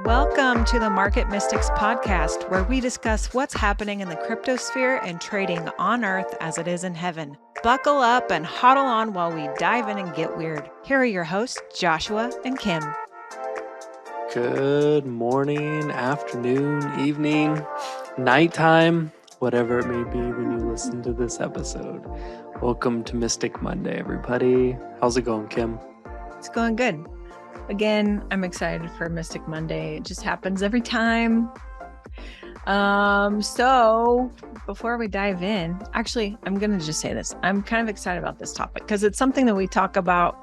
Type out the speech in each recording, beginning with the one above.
Welcome to the Market Mystics podcast, where we discuss what's happening in the cryptosphere and trading on earth as it is in heaven. Buckle up and huddle on while we dive in and get weird. Here are your hosts, Joshua and Kim. Good morning, afternoon, evening, nighttime, whatever it may be when you listen to this episode. Welcome to Mystic Monday, everybody. How's it going, Kim? It's going good. Again, I'm excited for Mystic Monday. It just happens every time. So before we dive in, actually, I'm going to just say this. I'm kind of excited about this topic because it's something that we've talked about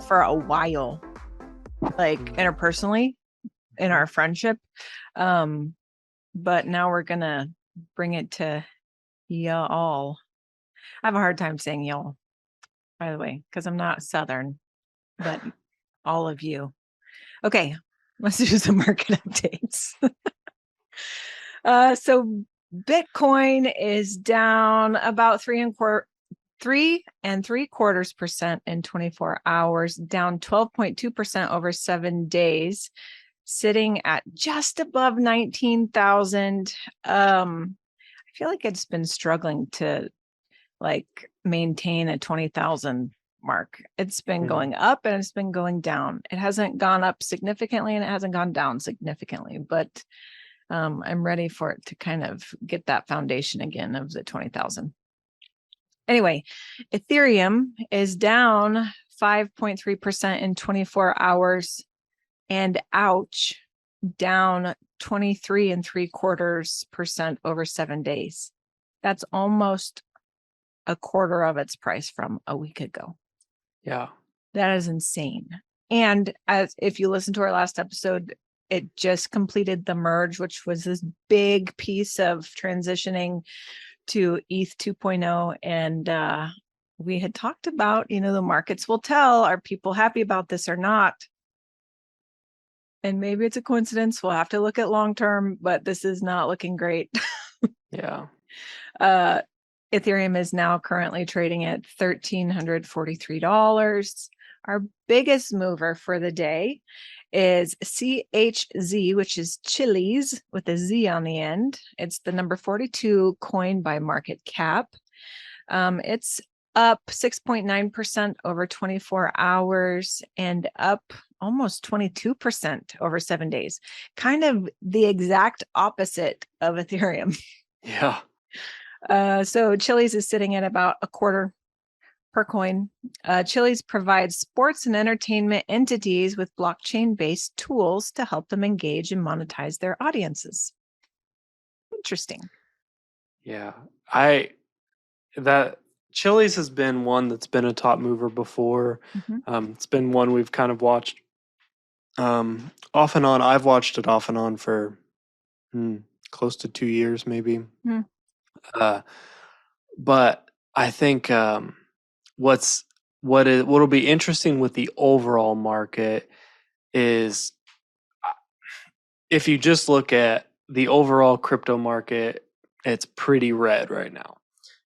for a while, like interpersonally in our friendship. But now we're going to bring it to y'all. I have a hard time saying y'all, by the way, because I'm not Southern, but all of you. Okay, let's do some market updates. So Bitcoin is down about 3.75% in 24 hours, down 12.2% over 7 days, sitting at just above 19,000. I feel like it's been struggling to maintain a 20,000 mark. It's been going up and it's been going down. It hasn't gone up significantly and it hasn't gone down significantly, but I'm ready for it to kind of get that foundation again of the 20,000. Anyway, Ethereum is down 5.3% in 24 hours and down 23.75% over 7 days. That's almost a quarter of its price from a week ago. Yeah. That is insane. And if you listen to our last episode, it just completed the merge, which was this big piece of transitioning to ETH 2.0. And we had talked about, the markets will tell, are people happy about this or not? And maybe it's a coincidence. We'll have to look at long term, but this is not looking great. Yeah. Ethereum is now currently trading at $1,343. Our biggest mover for the day is CHZ, which is Chiliz with a Z on the end. It's the number 42 coin by market cap. It's up 6.9% over 24 hours and up almost 22% over 7 days. Kind of the exact opposite of Ethereum. Yeah. So Chiliz is sitting at about a quarter per coin. Chiliz provides sports and entertainment entities with blockchain-based tools to help them engage and monetize their audiences. Interesting. Yeah. That Chili's has been one that's been a top mover before. It's been one we've kind of watched off and on. I've watched it off and on for close to 2 years, maybe. But I think what'll be interesting with the overall market is if you just look at the overall crypto market, it's pretty red right now.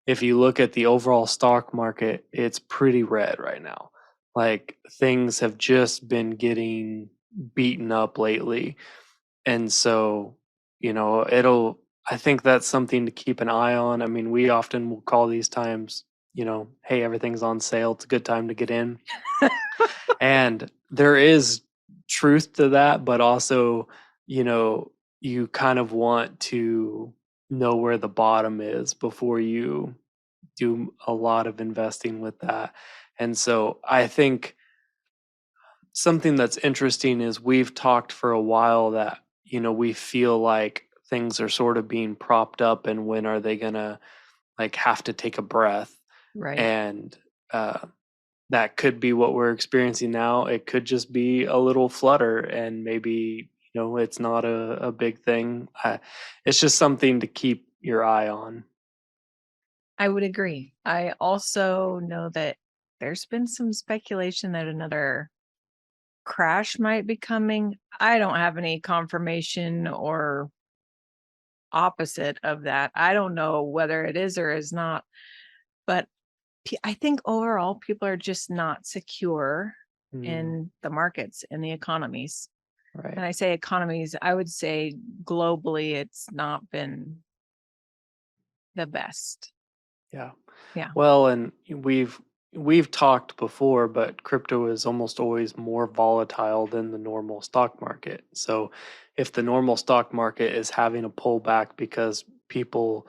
If you look at the overall stock market, it's pretty red right now. Like things have just been getting beaten up lately. And so, I think that's something to keep an eye on. I mean, we often will call these times, hey, everything's on sale. It's a good time to get in. And there is truth to that, but also, you kind of want to know where the bottom is before you do a lot of investing with that. And so I think something that's interesting is we've talked for a while that, we feel like things are sort of being propped up and when are they gonna have to take a breath, Right? And that could be what we're experiencing now. It could just be a little flutter and maybe it's not a big thing. It's just something to keep your eye on. I would agree. I also know that there's been some speculation that another crash might be coming. I don't have any confirmation or opposite of that. I don't know whether it is or is not, but I think overall people are just not secure in the markets, in the economies. Right. And I say economies, I would say globally, it's not been the best. Yeah. Yeah, Well, and we've talked before, but crypto is almost always more volatile than the normal stock market. So if the normal stock market is having a pullback because people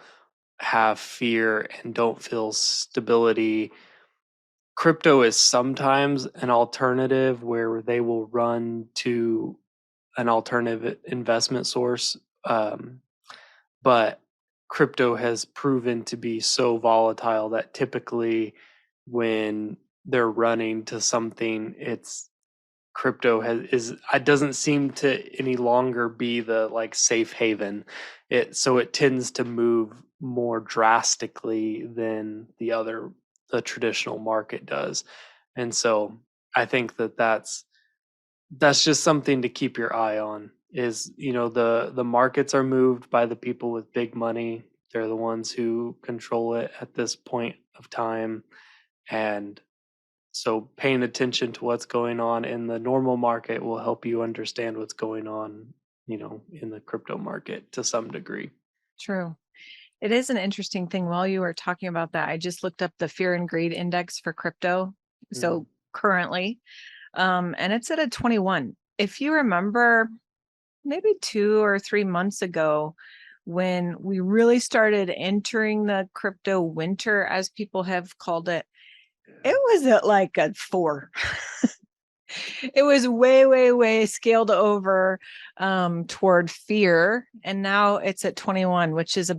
have fear and don't feel stability, crypto is sometimes an alternative where they will run to an alternative investment source. But crypto has proven to be so volatile that typically when they're running to something, it's crypto has is it doesn't seem to any longer be the like safe haven. It tends to move more drastically than the traditional market does. And so I think that that's just something to keep your eye on. Is, the markets are moved by the people with big money. They're the ones who control it at this point of time. And so paying attention to what's going on in the normal market will help you understand what's going on, in the crypto market to some degree. true. It is an interesting thing. While you were talking about that, I just looked up the fear and greed index for crypto. Mhm. So currently, and it's at a 21. If you remember, maybe 2 or 3 months ago, when we really started entering the crypto winter, as people have called it, it was at like a 4. It was way, way, way scaled over toward fear. And now it's at 21, which is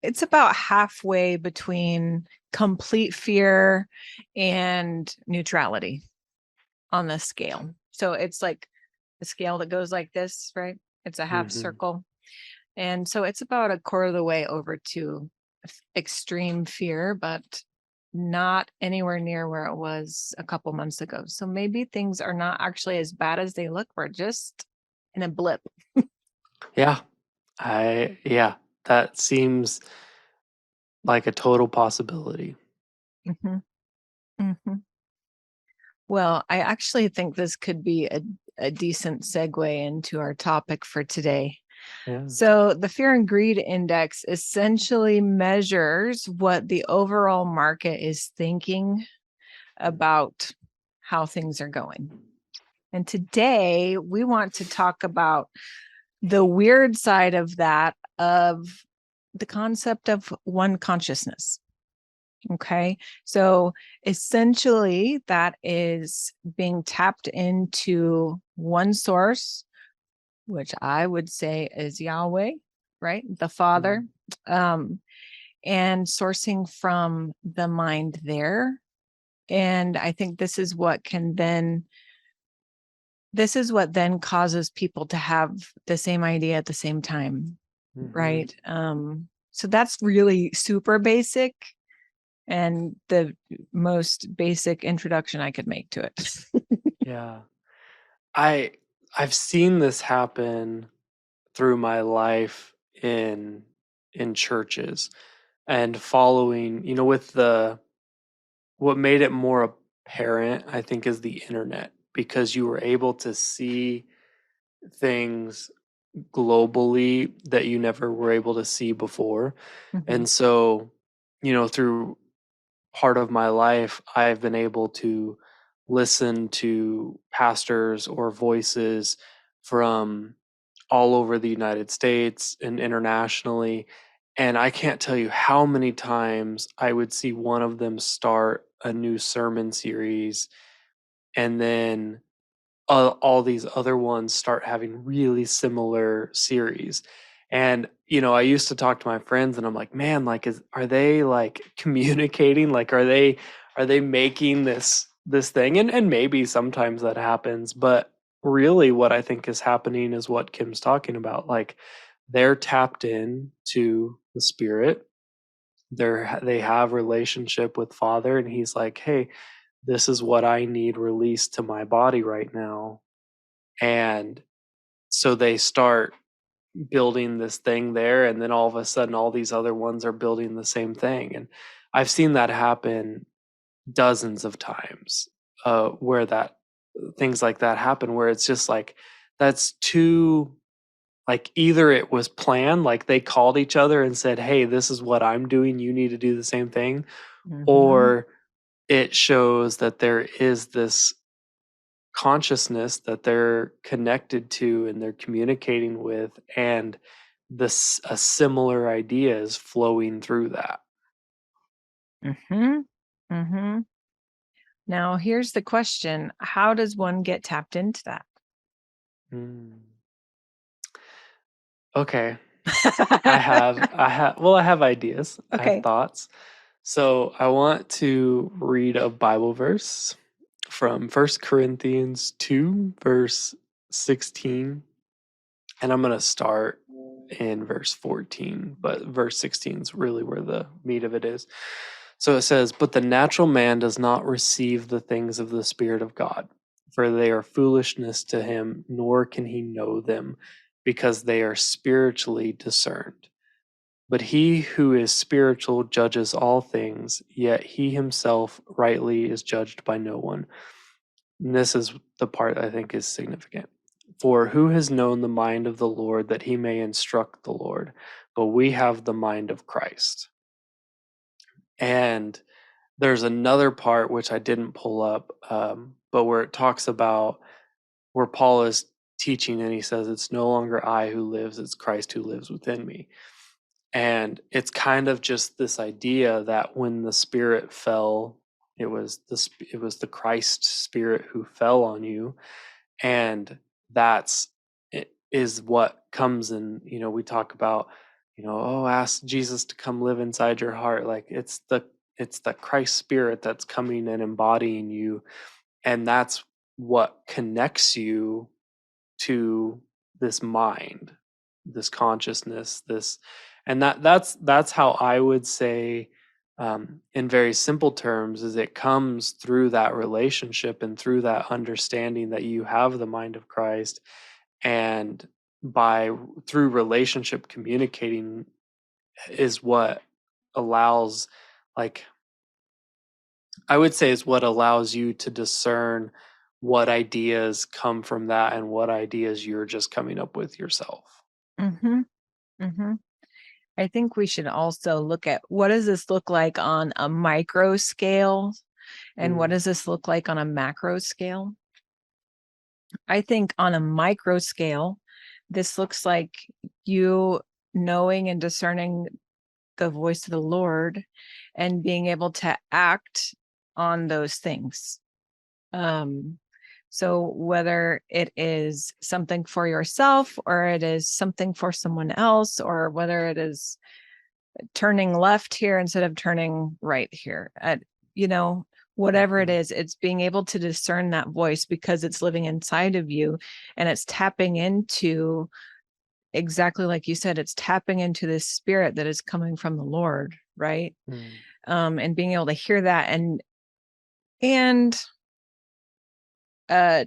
it's about halfway between complete fear and neutrality on the scale. So it's like the scale that goes like this, right? It's a half Mhm. circle. And so it's about a quarter of the way over to extreme fear, but not anywhere near where it was a couple months ago. So maybe things are not actually as bad as they look. We're just in a blip. Yeah. Yeah, that seems like a total possibility. hmm hmm Well, I actually think this could be a decent segue into our topic for today. Yeah. So, the fear and greed index essentially measures what the overall market is thinking about how things are going. And today we want to talk about the weird side of that, of the concept of one consciousness. Okay. So essentially, that is being tapped into one source, which I would say is Yahweh, right? The Father, Mhm. um, and sourcing from the mind there. And I think this is what then causes people to have the same idea at the same time, Mhm. right? So that's really super basic and the most basic introduction I could make to it. Yeah. I I've seen this happen through my life in churches and following, with the what made it more apparent, I think, is the internet because you were able to see things globally that you never were able to see before. Mhm, And so, through part of my life, I've been able to listen to pastors or voices from all over the United States and internationally. And I can't tell you how many times I would see one of them start a new sermon series and then all these other ones start having really similar series. And, I used to talk to my friends and I'm like, man, like, are they like communicating? Like, are they making this thing? And maybe sometimes that happens, but really what I think is happening is what Kim's talking about. Like, they're tapped in to the spirit. They have relationship with Father, and he's like, hey, this is what I need released to my body right now. And so they start building this thing there, and then all of a sudden, all these other ones are building the same thing. And I've seen that happen dozens of times, where things like that happen where it's just like that's too, like, either it was planned, like they called each other and said, "Hey, this is what I'm doing, you need to do the same thing," Mhm. or it shows that there is this consciousness that they're connected to and they're communicating with, and this a similar idea is flowing through that. Mhm. Mhm. Now, here's the question. How does one get tapped into that? Mm. Okay. I have ideas. I have Okay. thoughts. So I want to read a Bible verse from First Corinthians 2, verse 16. And I'm going to start in verse 14, but verse 16 is really where the meat of it is. So it says, "But the natural man does not receive the things of the Spirit of God, for they are foolishness to him, nor can he know them, because they are spiritually discerned. But he who is spiritual judges all things, yet he himself rightly is judged by no one." And this is the part I think is significant. "For who has known the mind of the Lord that he may instruct the Lord? But we have the mind of Christ." And there's another part which I didn't pull up, but where it talks about where Paul is teaching and he says, "It's no longer I who lives, it's Christ who lives within me." And it's kind of just this idea that when the Spirit fell, it was the Christ Spirit who fell on you, and that's it is what comes in. We talk about, oh, ask Jesus to come live inside your heart. Like it's the Christ Spirit that's coming and embodying you, and that's what connects you to this mind, this consciousness, this, and that's how I would say, in very simple terms, is it comes through that relationship and through that understanding that you have the mind of Christ, and by through relationship communicating is what allows, like, I would say is what allows you to discern what ideas come from that and what ideas you're just coming up with yourself. Mhm. Mhm. I think we should also look at what does this look like on a micro scale and what Mm, does this look like on a macro scale? I think on a micro scale, this looks like you knowing and discerning the voice of the Lord and being able to act on those things. Um, so whether it is something for yourself or it is something for someone else, or whether it is turning left here instead of turning right here, you know, whatever it mhm, is, it's being able to discern that voice because it's living inside of you and it's tapping into exactly like you said, it's tapping into this spirit that is coming from the Lord, right? mm, And being able to hear that and uh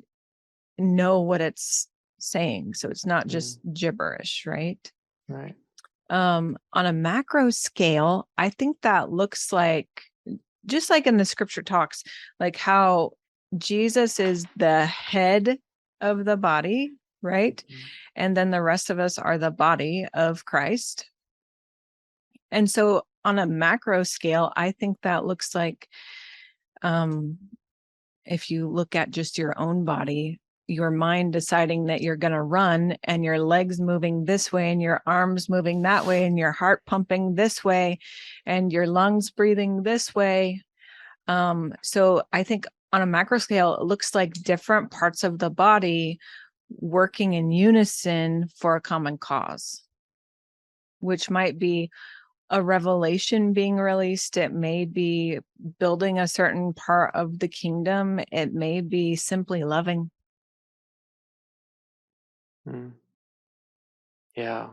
know what it's saying. So it's not mm, just gibberish, right? right. On a macro scale, I think that looks like just like in the scripture talks, like how Jesus is the head of the body, right? Mhm, And then the rest of us are the body of Christ. And so on a macro scale, I think that looks like um if you look at just your own body, your mind deciding that you're going to run and your legs moving this way and your arms moving that way and your heart pumping this way and your lungs breathing this way. So I think on a macro scale, it looks like different parts of the body working in unison for a common cause, which might be a revelation being released. It may be building a certain part of the kingdom. It may be simply loving. mm, yeah.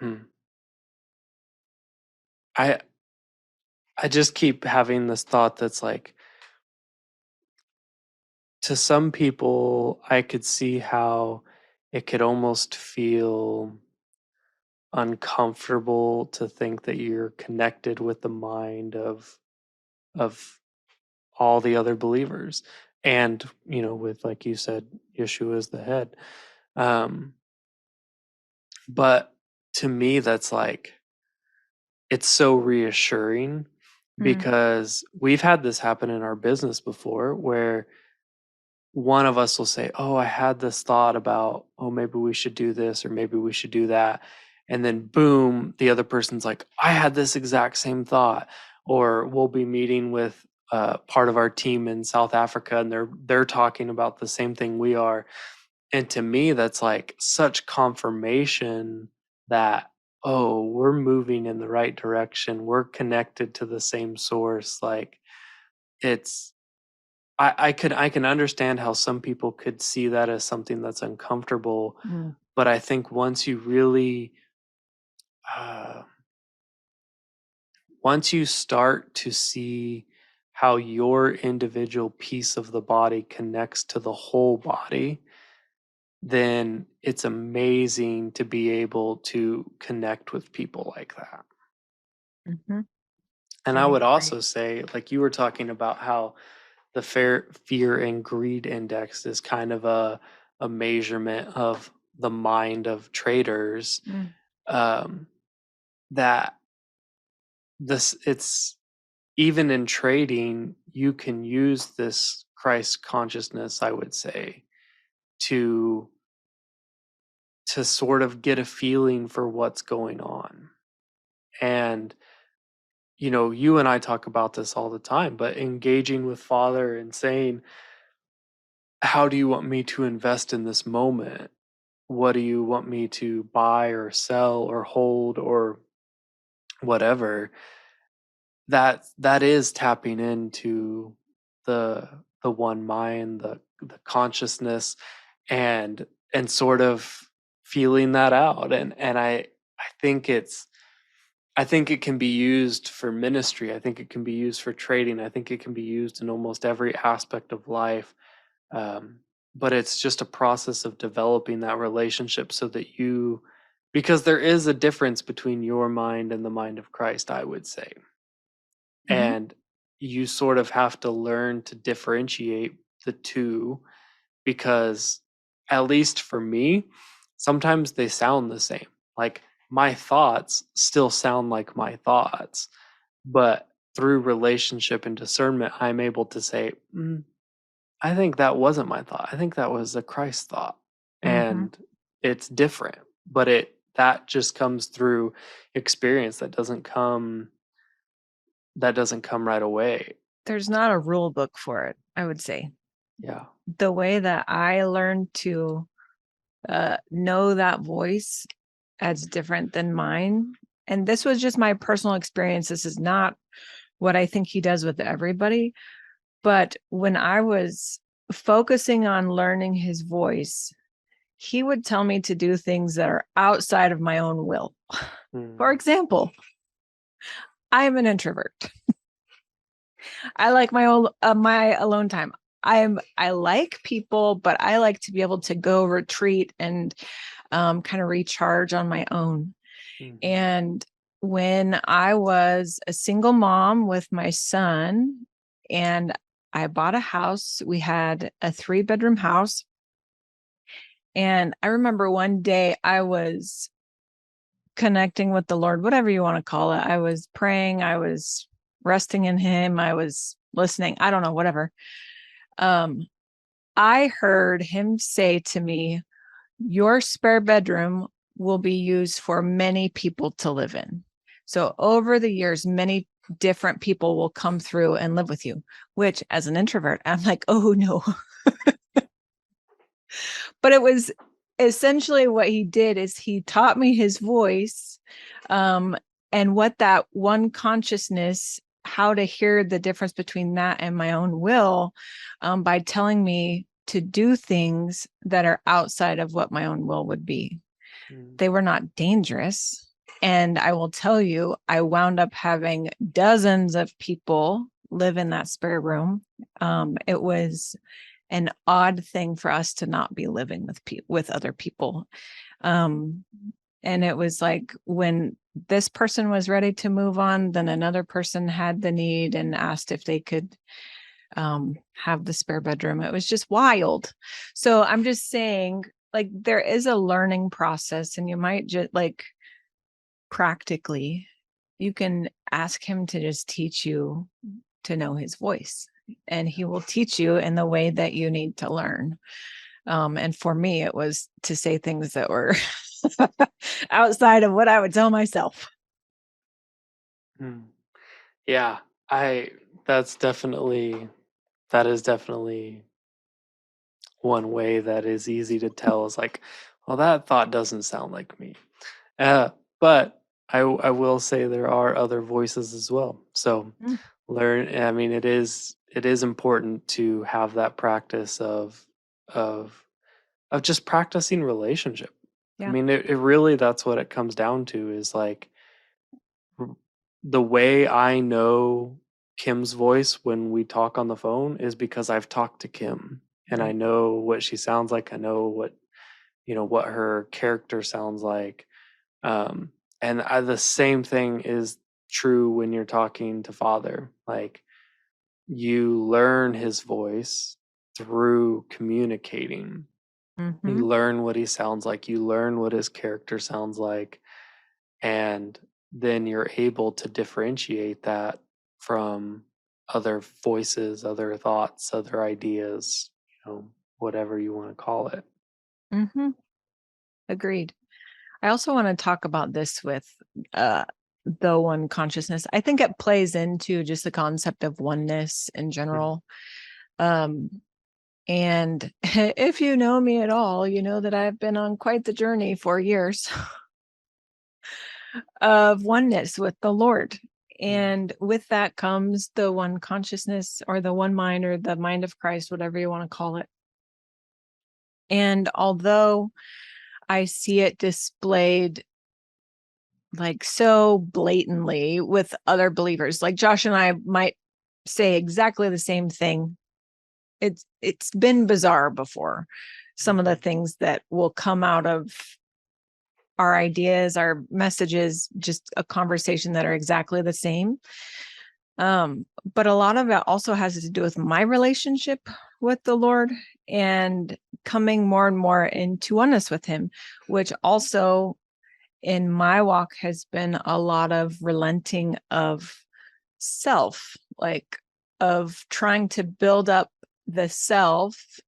Hmm. I I just keep having this thought that's like, to some people, I could see how it could almost feel uncomfortable to think that you're connected with the mind of all the other believers. and with, like you said, Yeshua is the head. Um, but to me, that's like, it's so reassuring Mm, because we've had this happen in our business before where one of us will say, "Oh, I had this thought about, oh, maybe we should do this or maybe we should do that." And then boom, the other person's like, "I had this exact same thought." Or we'll be meeting with part of our team in South Africa and they're talking about the same thing we are. And to me, that's like such confirmation that, oh, we're moving in the right direction. We're connected to the same source. Like it's I can understand how some people could see that as something that's uncomfortable, mm, but I think once you really uh, once you start to see how your individual piece of the body connects to the whole body, then it's amazing to be able to connect with people like that. mhm. And I I would agree. also say, like you were talking about how the fear and greed index is kind of a measurement of the mind of traders, Mm, um, that this it's even in trading you can use this Christ consciousness, I would say, to sort of get a feeling for what's going on. And you and I talk about this all the time, but engaging with Father and saying, how do you want me to invest in this moment? What do you want me to buy or sell or hold or whatever? That is tapping into the one mind, the consciousness, and sort of feeling that out. And I think I think it can be used for ministry. I think it can be used for trading. I think it can be used in almost every aspect of life. Um, but it's just a process of developing that relationship so that because there is a difference between your mind and the mind of Christ, I would say. mhm, And you sort of have to learn to differentiate the two because, at least for me, sometimes they sound the same. Like my thoughts still sound like my thoughts, but through relationship and discernment, I'm able to say, I think that wasn't my thought. I think that was a Christ thought. mhm. And it's different, but that just comes through experience. That doesn't come right away. There's not a rule book for it, I would say. Yeah. The way that I learned to know that voice as different than mine, and this was just my personal experience. This is not what I think he does with everybody. But when I was focusing on learning his voice, he would tell me to do things that are outside of my own will. For Mm, example, I am an introvert. I like my alone time. I like people, but I like to be able to go retreat and kind of recharge on my own. mhm, And when I was a single mom with my son, and I bought a house, we had a 3-bedroom house. And I remember one day I was connecting with the Lord, whatever you want to call it. I was praying, I was resting in Him, I was listening, I don't know, whatever. Um, I heard Him say to me, "Your spare bedroom will be used for many people to live in." So over the years, many different people will come through and live with you, which as an introvert, I'm like, oh no. But it was essentially what he did is he taught me his voice, um, and what that one consciousness, how to hear the difference between that and my own will, by telling me to do things that are outside of what my own will would be. mm, They were not dangerous. And I will tell you, I wound up having dozens of people live in that spare room. It was an odd thing for us to not be living with other people. Um, and it was like when this person was ready to move on, then another person had the need and asked if they could have the spare bedroom. It was just wild. So I'm just saying, like, there is a learning process, and you might just like practically, you can ask him to just teach you to know his voice, and he will teach you in the way that you need to learn. And for me, it was to say things that were outside of what I would tell myself. Mm. Yeah, I that's definitely that is definitely one way that is easy to tell is like, well, that thought doesn't sound like me. Uh, but I will say there are other voices as well. So Mm, I mean, it is important to have that practice of of just practicing relationship. I yeah. mean, it really that's what it comes down to is like r- the way I know Kim's voice when we talk on the phone is because I've talked to Kim and I Right. know what she sounds like. I know what her character sounds like. The same thing is true when you're talking to Father. Like you learn his voice through communicating. Mm-hmm. You learn what he sounds like. You learn what his character sounds like. And then you're able to differentiate that from other voices, other thoughts, other ideas, whatever you want to call it. Mm-hmm. Agreed. I also want to talk about this with uh the one consciousness. I think it plays into just the concept of oneness in Mhm. general. Um and if you know me at all, you know that I've been on quite the journey for years of oneness with the Lord. Mm. And with that comes the one consciousness or the one mind or the mind of Christ, whatever you want to call it. And although I see it displayed like so blatantly with other believers, like Josh and I might say exactly the same thing. It's been bizarre before. Some of the Mhm. things that will come out of our ideas, our messages, just a conversation that are exactly the same. But a lot of it also has to do with my relationship with the Lord and coming more and more into oneness with Him, which also in my walk has been a lot of relenting of self, like of trying to build up the self,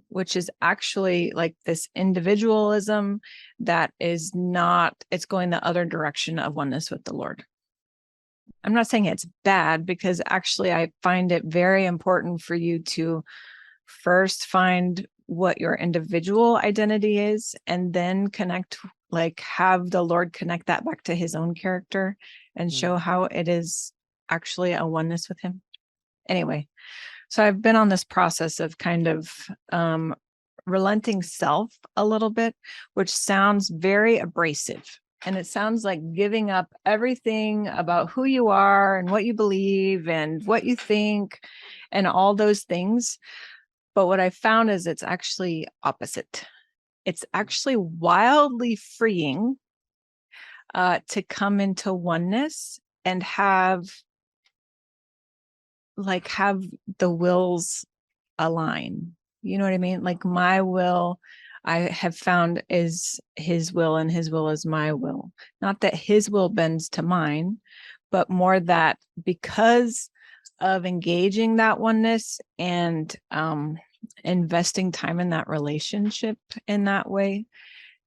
which is actually like this individualism that is not, it's going the other direction of oneness with the Lord. I'm not saying it's bad because actually I find it very important for you to first find what your individual identity is and then connect, like have the Lord connect that back to his own character and show Mm. how it is actually a oneness with him. Anyway, so I've been on this process of kind of relenting self a little bit, which sounds very abrasive. And it sounds like giving up everything about who you are and what you believe and what you think and all those things. But what I found is it's actually opposite. It's actually wildly freeing to come into oneness and have the wills align. You know what I mean? Like my will, I have found is his will and his will is my will. Not that his will bends to mine, but more that because of engaging that oneness and investing time in that relationship in that way,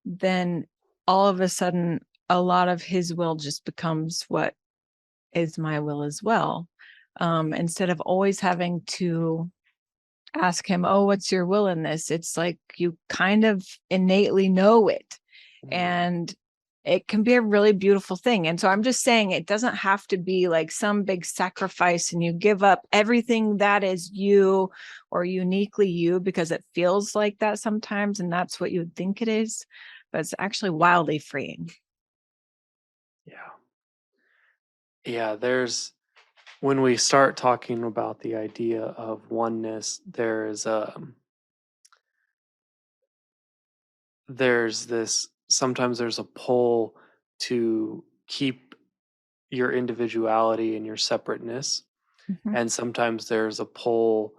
then all of a sudden, a lot of his will just becomes what is my will as well. Instead of always having to ask him, "Oh, what's your will in this?" It's like you kind of innately know it. Mm. And it can be a really beautiful thing. And so I'm just saying it doesn't have to be like some big sacrifice and you give up everything that is you or uniquely you because it feels like that sometimes. And that's what you would think it is. But it's actually wildly freeing. Yeah. Yeah, when we start talking about the idea of oneness, there's this sometimes there's a pull to keep your individuality and your separateness. Mhm. And sometimes there's a pull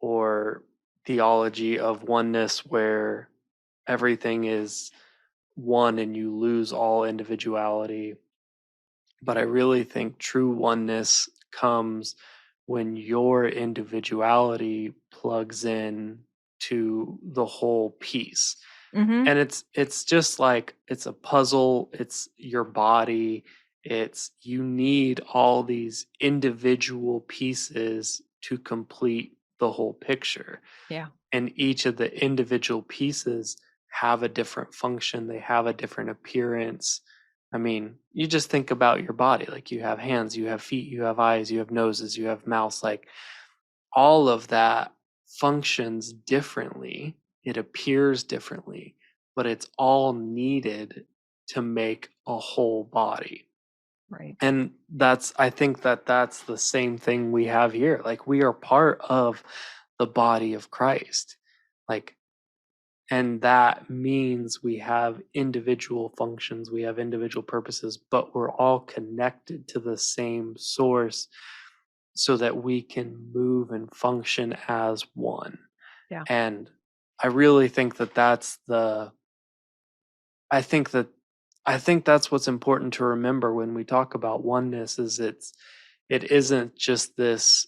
or theology of oneness where everything is one and you lose all individuality. But I really think true oneness comes when your individuality plugs in to the whole piece. Mhm. And it's just like it's a puzzle, it's your body, it's you need all these individual pieces to complete the whole picture. Yeah. And each of the individual pieces have a different function, they have a different appearance. I mean, you just think about your body, like you have hands, you have feet, you have eyes, you have noses, you have mouths, like all of that functions differently. It appears differently, but it's all needed to make a whole body. Right. And I think that that's the same thing we have here. Like we are part of the body of Christ. Like, and that means we have individual functions, we have individual purposes, but we're all connected to the same source so that we can move and function as one. Yeah. And I really think that that's the I think that I think that's what's important to remember when we talk about oneness is it isn't just this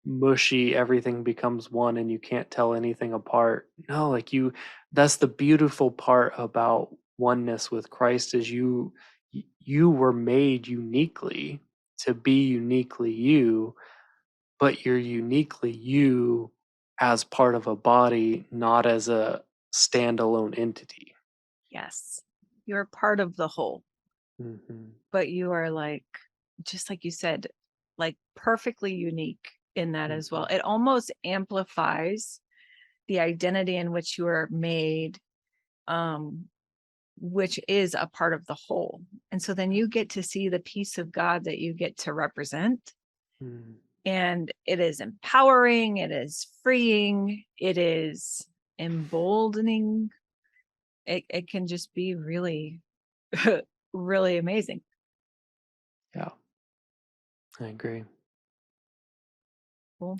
mushy everything becomes one and you can't tell anything apart. No, like that's the beautiful part about oneness with Christ is you were made uniquely to be uniquely you, but you're uniquely you as part of a body, not as a standalone entity. Yes. You're part of the whole, Mhm. but you are like, just like you said, like perfectly unique in that as well. Mhm. It almost amplifies the identity in which you are made, um, which is a part of the whole. And so then you get to see the peace of God that you get to represent. Mhm. And it is empowering, it is freeing, it is emboldening. It can just be really, really amazing. Yeah, I agree. Cool.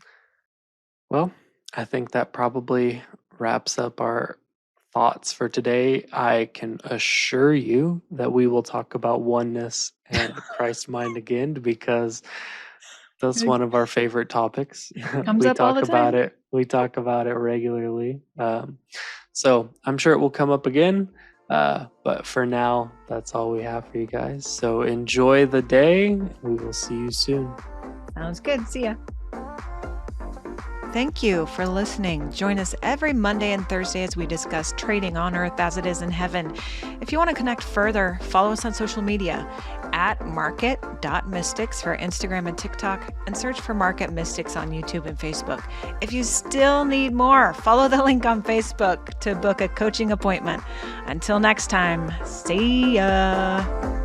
Well, I think that probably wraps up our thoughts for today. I can assure you that we will talk about oneness and Christ mind again because that's It one of our favorite topics. comes up all the time. We talk about it regularly. So I'm sure it will come up again. But for now, that's all we have for you guys. So enjoy the day. We will see you soon. Sounds good. See ya. Thank you for listening. Join us every Monday and Thursday as we discuss trading on earth as it is in heaven. If you want to connect further, follow us on social media at market.mystics for Instagram and TikTok, and search for Market Mystics on YouTube and Facebook. If you still need more, follow the link on Facebook to book a coaching appointment. Until next time, see ya.